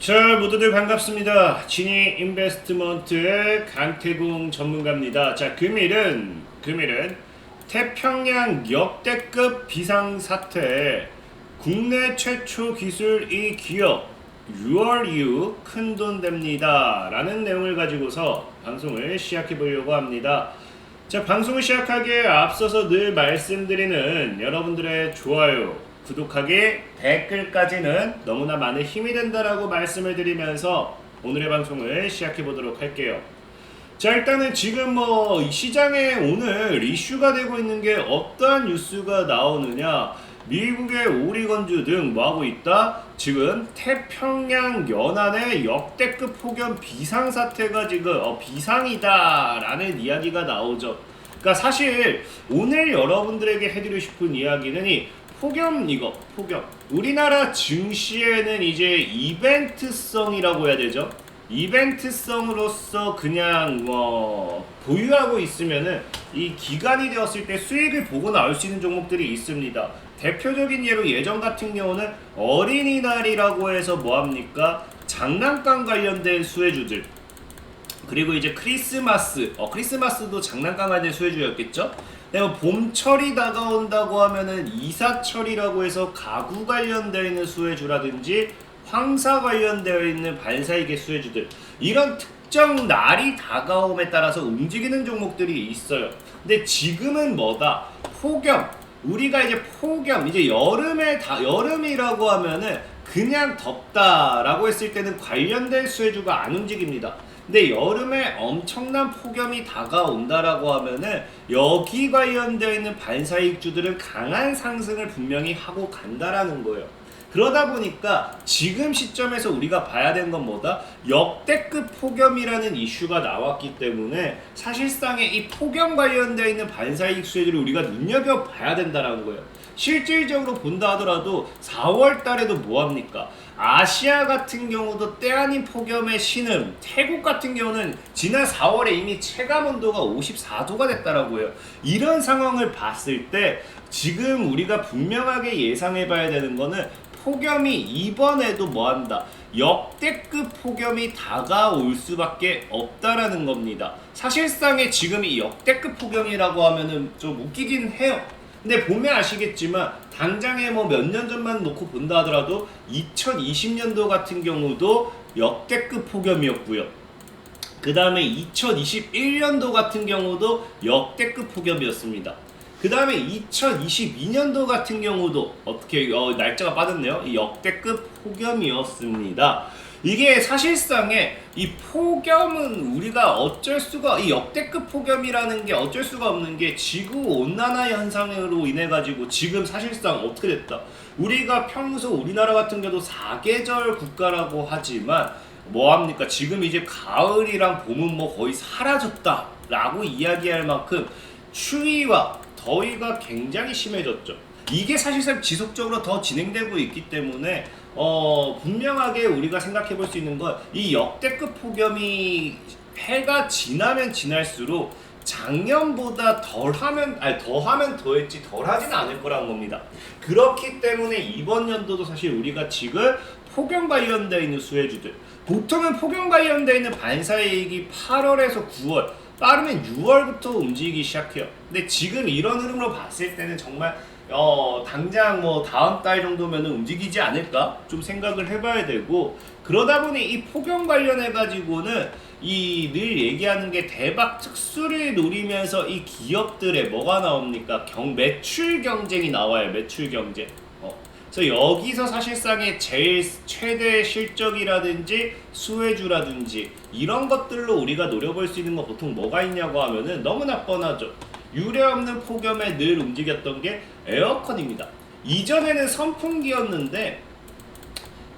자, 모두들 반갑습니다. 진이 인베스트먼트의 강태궁 전문가입니다. 자, 금일은 태평양 역대급 비상사태에 국내 최초 기술 이 기업 유얼유 큰돈 됩니다 라는 내용을 가지고서 방송을 시작해 보려고 합니다. 자, 방송을 시작하기에 앞서서 늘 말씀드리는 여러분들의 좋아요, 구독하기, 댓글까지는 너무나 많은 힘이 된다라고 말씀을 드리면서 오늘의 방송을 시작해 보도록 할게요. 자, 일단은 지금 시장에 오늘 이슈가 되고 있는 게 어떠한 뉴스가 나오느냐, 미국의 오리건주 등 뭐하고 있다? 지금 태평양 연안의 역대급 폭염 비상사태가 지금 비상이다 라는 이야기가 나오죠. 그러니까 사실 오늘 여러분들에게 해드리고 싶은 이야기는 이 폭염. 우리나라 증시에는 이제 이벤트성이라고 해야 되죠. 이벤트성으로서 그냥 보유하고 있으면은 이 기간이 되었을 때 수익을 보고 나올 수 있는 종목들이 있습니다. 대표적인 예로 예전 같은 경우는 어린이날이라고 해서 뭐합니까? 장난감 관련된 수혜주들. 그리고 이제 크리스마스도 장난감 관련된 수혜주였겠죠? 봄철이 다가온다고 하면은 이사철이라고 해서 가구 관련되어 있는 수혜주라든지 황사 관련되어 있는 반사이계 수혜주들, 이런 특정 날이 다가옴에 따라서 움직이는 종목들이 있어요. 근데 지금은 뭐다? 폭염. 우리가 이제 폭염, 이제 여름이라고 하면은 그냥 덥다라고 했을 때는 관련된 수혜주가 안 움직입니다. 근데 여름에 엄청난 폭염이 다가온다라고 하면은 여기 관련되어 있는 반사익주들은 강한 상승을 분명히 하고 간다라는 거예요. 그러다 보니까 지금 시점에서 우리가 봐야 되는 건 뭐다? 역대급 폭염이라는 이슈가 나왔기 때문에 사실상의 이 폭염 관련되어 있는 반사이익 수혜들을 우리가 눈여겨봐야 된다는 거예요. 실질적으로 본다 하더라도 4월 달에도 뭐합니까? 아시아 같은 경우도 때 아닌 폭염의 신음, 태국 같은 경우는 지난 4월에 이미 체감온도가 54도가 됐다라고 해요. 이런 상황을 봤을 때 지금 우리가 분명하게 예상해 봐야 되는 거는 폭염이 이번에도 뭐한다? 역대급 폭염이 다가올 수밖에 없다라는 겁니다. 사실상의 지금 이 역대급 폭염이라고 하면은 좀 웃기긴 해요. 근데 보면 아시겠지만 당장에 몇 년 전만 놓고 본다 하더라도 2020년도 같은 경우도 역대급 폭염이었고요. 그 다음에 2021년도 같은 경우도 역대급 폭염이었습니다. 그 다음에 2022년도 같은 경우도 날짜가 빠졌네요. 역대급 폭염이었습니다. 이게 사실상의 이 폭염은 우리가 이 역대급 폭염이라는 게 어쩔 수가 없는 게 지구온난화 현상으로 인해 가지고 지금 사실상 어떻게 됐다. 우리가 평소 우리나라 같은 경우도 4계절 국가라고 하지만 뭐합니까? 지금 이제 가을이랑 봄은 거의 사라졌다 라고 이야기할 만큼 추위와 더위가 굉장히 심해졌죠. 이게 사실상 지속적으로 더 진행되고 있기 때문에 분명하게 우리가 생각해 볼 수 있는 건 이 역대급 폭염이 해가 지나면 지날수록 작년보다 더하면 더했지 덜하지는 않을 거라는 겁니다. 그렇기 때문에 이번 연도도 사실 우리가 지금 폭염 관련되어 있는 수혜주들, 보통은 폭염 관련되어 있는 반사이익이 8월에서 9월, 빠르면 6월부터 움직이기 시작해요. 근데 지금 이런 흐름으로 봤을 때는 정말 당장 다음 달 정도면 움직이지 않을까 좀 생각을 해봐야 되고, 그러다 보니 이 폭염 관련해 가지고는 이 늘 얘기하는 게 대박 특수를 노리면서 이 기업들의 뭐가 나옵니까? 매출 경쟁이 나와요. 매출 경쟁. 그래서 여기서 사실상의 제일 최대 실적이라든지 수혜주라든지 이런 것들로 우리가 노려볼 수 있는 거 보통 뭐가 있냐고 하면은 너무나 뻔하죠. 유례없는 폭염에 늘 움직였던 게 에어컨입니다. 이전에는 선풍기였는데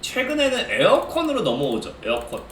최근에는 에어컨으로 넘어오죠. 에어컨.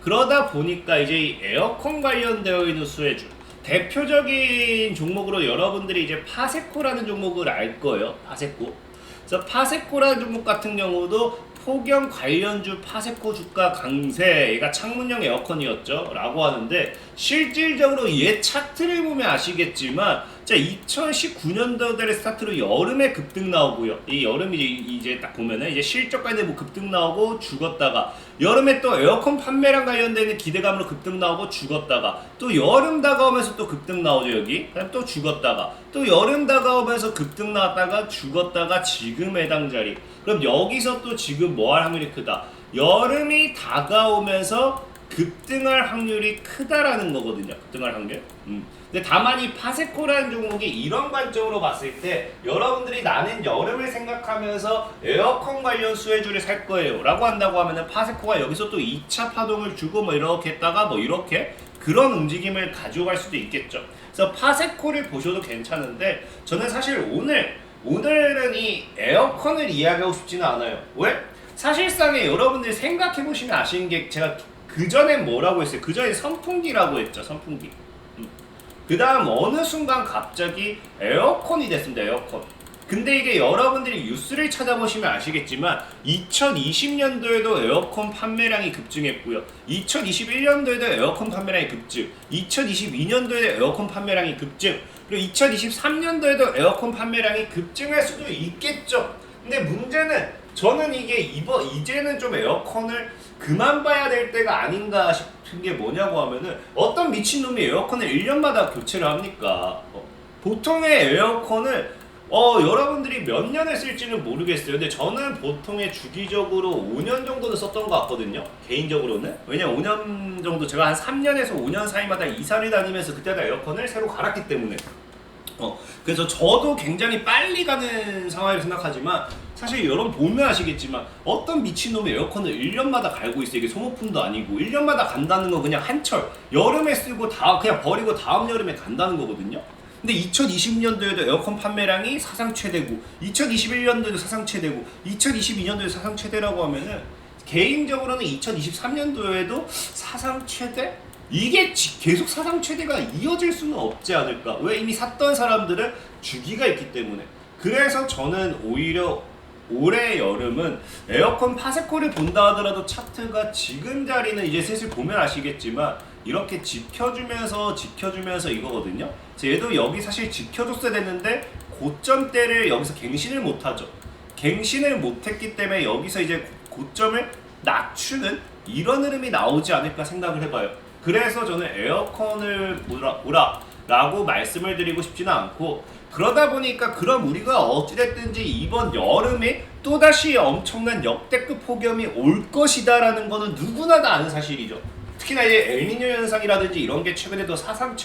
그러다 보니까 이제 이 에어컨 관련되어 있는 수혜주, 대표적인 종목으로 여러분들이 이제 파세코라는 종목을 알 거예요. 그래서 파세코라는 종목 같은 경우도 폭염 관련주 파세코 주가 강세, 얘가 창문형 에어컨이었죠 라고 하는데, 실질적으로 얘 차트를 보면 아시겠지만 자, 2019년도를 스타트로 여름에 급등 나오고요. 이 여름이 이제 딱 보면은 이제 실적까지 뭐 급등 나오고 죽었다가, 여름에 또 에어컨 판매량 관련되는 기대감으로 급등 나오고 죽었다가, 또 여름 다가오면서 또 급등 나오죠 여기. 그다음 또 죽었다가, 또 여름 다가오면서 급등 나왔다가 죽었다가 지금 해당 자리. 그럼 여기서 또 지금 뭐 할 확률이 크다? 여름이 다가오면서 급등할 확률이 크다라는 거거든요. 급등할 확률. 근데 다만 이 파세코라는 종목이 이런 관점으로 봤을 때, 여러분들이 나는 여름을 생각하면서 에어컨 관련 수혜주를 살 거예요 라고 한다고 하면은 파세코가 여기서 또 2차 파동을 주고 뭐 이렇게 했다가 뭐 이렇게 그런 움직임을 가져갈 수도 있겠죠. 그래서 파세코를 보셔도 괜찮은데, 저는 사실 오늘은 이 에어컨을 이야기하고 싶지는 않아요. 왜? 사실상에 여러분들이 생각해 보시면 아시는 게, 제가 그 전에 뭐라고 했어요? 그 전에 선풍기라고 했죠. 선풍기. 그 다음 어느 순간 갑자기 에어컨이 됐습니다. 에어컨. 근데 이게 여러분들이 뉴스를 찾아보시면 아시겠지만 2020년도에도 에어컨 판매량이 급증했고요. 2021년도에도 에어컨 판매량이 급증, 2022년도에도 에어컨 판매량이 급증, 그리고 2023년도에도 에어컨 판매량이 급증할 수도 있겠죠. 근데 문제는, 저는 이게 이제는 좀 에어컨을 그만 봐야 될 때가 아닌가 싶은 게 뭐냐고 하면은, 어떤 미친놈이 에어컨을 1년마다 교체를 합니까? 보통의 에어컨을 여러분들이 몇 년을 쓸지는 모르겠어요. 근데 저는 보통의 주기적으로 5년 정도는 썼던 것 같거든요. 개인적으로는. 왜냐면 5년 정도, 제가 한 3년에서 5년 사이마다 이사를 다니면서 그때마다 에어컨을 새로 갈았기 때문에. 그래서 저도 굉장히 빨리 가는 상황이라고 생각하지만, 사실 여러분 보면 아시겠지만 어떤 미친놈이 에어컨을 1년마다 갈고 있어요. 이게 소모품도 아니고 1년마다 간다는 건 그냥 한철, 여름에 쓰고 그냥 버리고 다음 여름에 간다는 거거든요. 근데 2020년도에도 에어컨 판매량이 사상 최대고, 2021년도에도 사상 최대고, 2022년도에도 사상 최대라고 하면은, 개인적으로는 2023년도에도 사상 최대? 이게 계속 사상 최대가 이어질 수는 없지 않을까? 왜? 이미 샀던 사람들은 주기가 있기 때문에. 그래서 저는 오히려 올해 여름은 에어컨 파세코를 본다 하더라도 차트가 지금 자리는 이제 슬슬 보면 아시겠지만 이렇게 지켜주면서 이거거든요. 얘도 여기 사실 지켜줬어야 됐는데 고점대를 여기서 갱신을 못하죠. 갱신을 못했기 때문에 여기서 이제 고점을 낮추는 이런 흐름이 나오지 않을까 생각을 해봐요. 그래서 저는 에어컨을 보라 라고 말씀을 드리고 싶지는 않고, 그러다 보니까 그럼 우리가 어찌됐든지 이번 여름에 또다시 엄청난 역대급 폭염이 올 것이다 라는 거는 누구나 다 아는 사실이죠. 특히나 이제 엘니뇨 현상이라든지 이런 게 최근에도 사상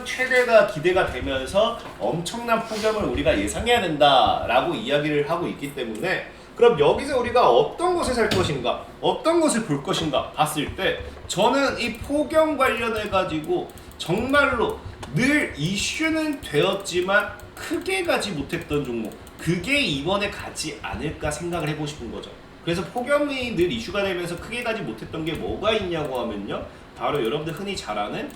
최대가 기대가 되면서 엄청난 폭염을 우리가 예상해야 된다라고 이야기를 하고 있기 때문에, 그럼 여기서 우리가 어떤 것을 살 것인가, 어떤 것을 볼 것인가 봤을 때, 저는 이 폭염 관련해 가지고 정말로 늘 이슈는 되었지만 크게 가지 못했던 종목, 그게 이번에 가지 않을까 생각을 해보고 싶은 거죠. 그래서 폭염이 늘 이슈가 되면서 크게 가지 못했던 게 뭐가 있냐고 하면요, 바로 여러분들 흔히 잘 아는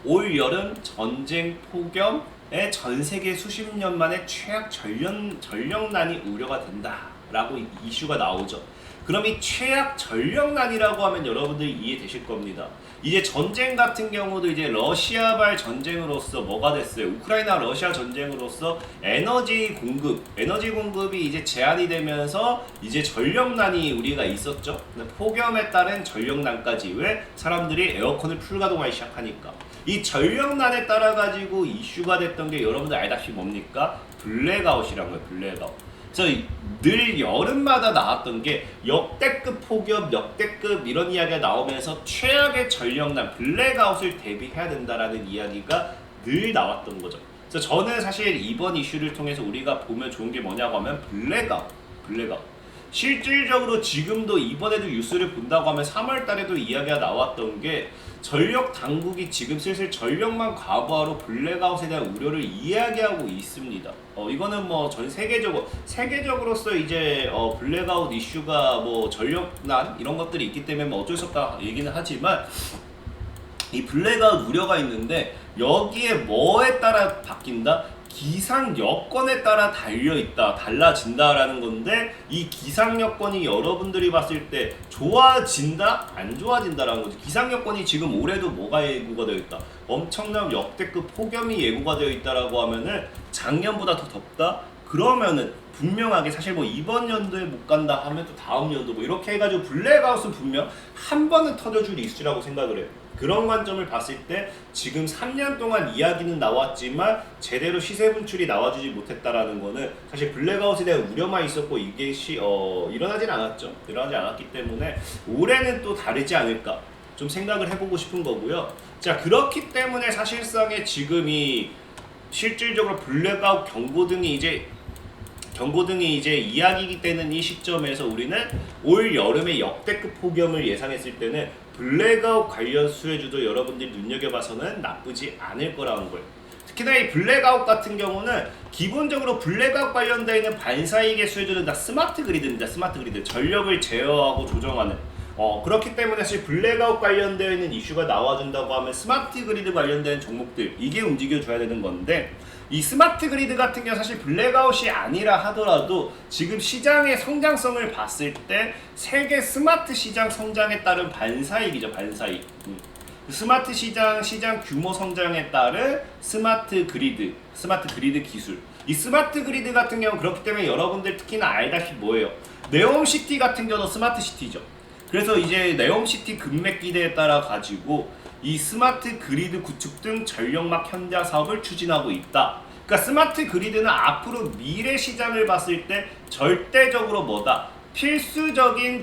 올 여름 전쟁 폭염에 전 세계 수십 년 만에 최악 전력난이 우려가 된다라고 이슈가 나오죠. 그럼 이 최악 전력난이라고 하면 여러분들이 이해되실 겁니다. 이제 전쟁 같은 경우도 이제 러시아발 전쟁으로서 뭐가 됐어요? 우크라이나 러시아 전쟁으로서 에너지 공급이 이제 제한이 되면서 이제 전력난이 우리가 있었죠. 폭염에 따른 전력난까지. 왜? 사람들이 에어컨을 풀가동하기 시작하니까. 이 전력난에 따라 가지고 이슈가 됐던 게 여러분들 알다시피 뭡니까? 블랙아웃이란 거예요. 블랙아웃. 그래서 늘 여름마다 나왔던 게 역대급 폭염, 역대급 이런 이야기가 나오면서 최악의 전력난, 블랙아웃을 대비해야 된다라는 이야기가 늘 나왔던 거죠. 그래서 저는 사실 이번 이슈를 통해서 우리가 보면 좋은 게 뭐냐고 하면 블랙아웃. 실질적으로 지금도 이번에도 뉴스를 본다고 하면 3월 달에도 이야기가 나왔던 게, 전력 당국이 지금 슬슬 전력만 과부하로 블랙아웃에 대한 우려를 이야기하고 있습니다. 이거는 뭐 전 세계적으로서 이제 블랙아웃 이슈가 뭐 전력난 이런 것들이 있기 때문에 뭐 어쩔 수 없다 얘기는 하지만, 이 블랙아웃 우려가 있는데 여기에 뭐에 따라 바뀐다? 기상 여건에 따라 달라진다라는 건데, 이 기상 여건이 여러분들이 봤을 때 좋아진다, 안 좋아진다라는 거지. 기상 여건이 지금 올해도 뭐가 예고가 되어 있다? 엄청난 역대급 폭염이 예고가 되어 있다라고 하면은 작년보다 더 덥다? 그러면은 분명하게 사실 뭐 이번 연도에 못 간다 하면 또 다음 연도 뭐 이렇게 해가지고 블랙아웃은 분명 한 번은 터져줄 이슈라고 생각을 해요. 그런 관점을 봤을 때 지금 3년 동안 이야기는 나왔지만 제대로 시세 분출이 나와주지 못했다라는 거는 사실 블랙아웃에 대한 우려만 있었고 이게 일어나진 않았죠. 일어나지 않았기 때문에 올해는 또 다르지 않을까 좀 생각을 해보고 싶은 거고요. 자, 그렇기 때문에 사실상의 지금이 실질적으로 블랙아웃 경고등이 이제 이야기가 되는 이 시점에서 우리는 올 여름에 역대급 폭염을 예상했을 때는 블랙아웃 관련 수혜주도 여러분들이 눈여겨봐서는 나쁘지 않을 거라는 거예요. 특히나 이 블랙아웃 같은 경우는 기본적으로 블랙아웃 관련되어 있는 반사이익의 수혜주는 다 스마트 그리드입니다. 스마트 그리드, 전력을 제어하고 조정하는. 그렇기 때문에 사실 블랙아웃 관련되어 있는 이슈가 나와준다고 하면 스마트 그리드 관련된 종목들, 이게 움직여줘야 되는 건데, 이 스마트 그리드 같은 경우 사실 블랙아웃이 아니라 하더라도 지금 시장의 성장성을 봤을 때 세계 스마트 시장 성장에 따른 반사이익이죠. 반사이익. 스마트 시장 규모 성장에 따른 스마트 그리드 기술. 이 스마트 그리드 같은 경우 그렇기 때문에 여러분들 특히나 알다시피 뭐예요? 네옴시티 같은 경우도 스마트 시티죠. 그래서 이제 네옴시티 금맥 기대에 따라 가지고 이 스마트 그리드 구축 등 전력막 현장 사업을 추진하고 있다. 그러니까 스마트 그리드는 앞으로 미래 시장을 봤을 때 절대적으로 뭐다? 필수적인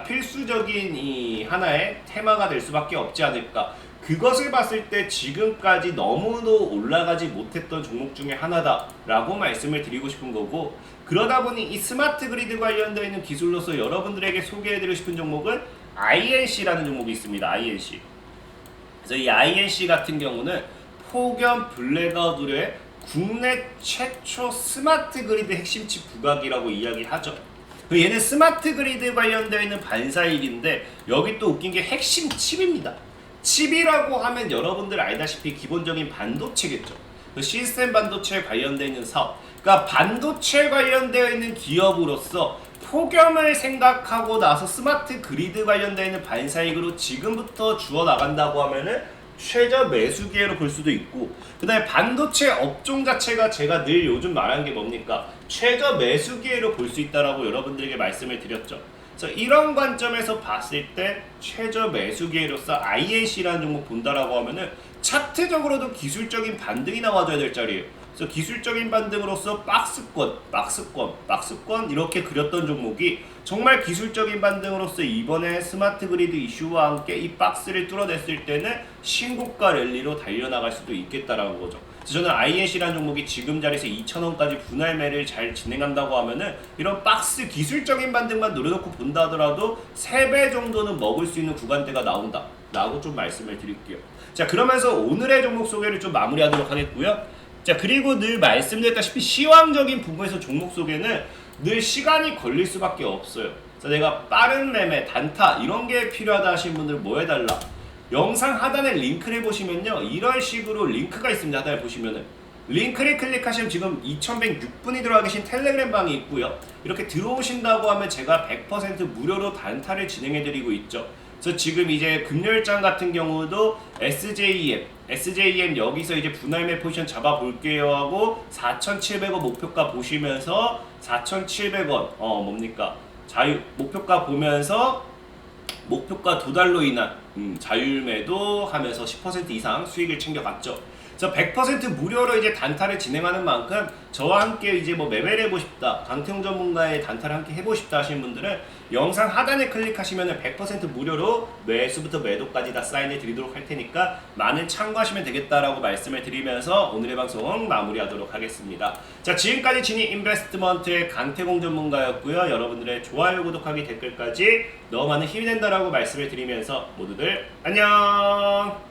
필수적인 이 하나의 테마가 될 수밖에 없지 않을까. 그것을 봤을 때 지금까지 너무도 올라가지 못했던 종목 중에 하나다라고 말씀을 드리고 싶은 거고, 그러다 보니 이 스마트 그리드 관련되어 있는 기술로서 여러분들에게 소개해드리고 싶은 종목은 INC라는 종목이 있습니다. INC. 그래서 이 INC 같은 경우는 폭염 블랙아웃 후에 국내 최초 스마트 그리드 핵심 칩 부각이라고 이야기하죠. 얘는 스마트 그리드 관련되어 있는 반사익인데 여기 또 웃긴 게 핵심 칩입니다. 칩이라고 하면 여러분들 알다시피 기본적인 반도체겠죠. 시스템 반도체 관련되어 있는 사업. 그러니까 반도체 관련되어 있는 기업으로서 폭염을 생각하고 나서 스마트 그리드 관련되어 있는 반사익으로 지금부터 주어 나간다고 하면은 최저 매수 기회로 볼 수도 있고, 그 다음에 반도체 업종 자체가 제가 늘 요즘 말하는 게 뭡니까? 최저 매수 기회로 볼 수 있다라고 여러분들에게 말씀을 드렸죠. 그래서 이런 관점에서 봤을 때 최저 매수 기회로서 INC라는 종목 본다라고 하면은 차트적으로도 기술적인 반등이 나와줘야 될 자리예요. 그래서 기술적인 반등으로서 박스권 이렇게 그렸던 종목이 정말 기술적인 반등으로서 이번에 스마트 그리드 이슈와 함께 이 박스를 뚫어냈을 때는 신고가 랠리로 달려나갈 수도 있겠다라는 거죠. 그래서 저는 INC라는 종목이 지금 자리에서 2,000원까지 분할 매를 잘 진행한다고 하면은 이런 박스 기술적인 반등만 노려놓고 본다 하더라도 3배 정도는 먹을 수 있는 구간대가 나온다 라고 좀 말씀을 드릴게요. 자, 그러면서 오늘의 종목 소개를 좀 마무리하도록 하겠고요. 자, 그리고 늘 말씀드렸다시피 시황적인 부분에서 종목 소개는 늘 시간이 걸릴 수밖에 없어요. 그래서 내가 빠른 매매, 단타 이런 게 필요하다 하시는 분들 뭐 해달라? 영상 하단에 링크를 해보시면요, 이런 식으로 링크가 있습니다. 하단에 보시면은 링크를 클릭하시면 지금 2106분이 들어와 계신 텔레그램 방이 있고요. 이렇게 들어오신다고 하면 제가 100% 무료로 단타를 진행해드리고 있죠. 그래서 지금 이제 금요일장 같은 경우도 SJM 여기서 이제 분할매 포지션 잡아볼게요 하고 4,700원 목표가 보시면서 4,700원 뭡니까? 목표가 보면서 목표가 도달로 인한 자율매도 하면서 10% 이상 수익을 챙겨갔죠. 그래서 100% 무료로 이제 단타를 진행하는 만큼 저와 함께 이제 뭐 매매를 해보고 싶다, 강태용 전문가의 단타를 함께 해보고 싶다 하시는 분들은 영상 하단에 클릭하시면 100% 무료로 매수부터 매도까지 다 사인해 드리도록 할 테니까 많은 참고하시면 되겠다라고 말씀을 드리면서 오늘의 방송 마무리하도록 하겠습니다. 자, 지금까지 진이 인베스트먼트의 강태공 전문가였고요. 여러분들의 좋아요, 구독하기, 댓글까지 너무 많은 힘이 된다라고 말씀을 드리면서 모두들 안녕.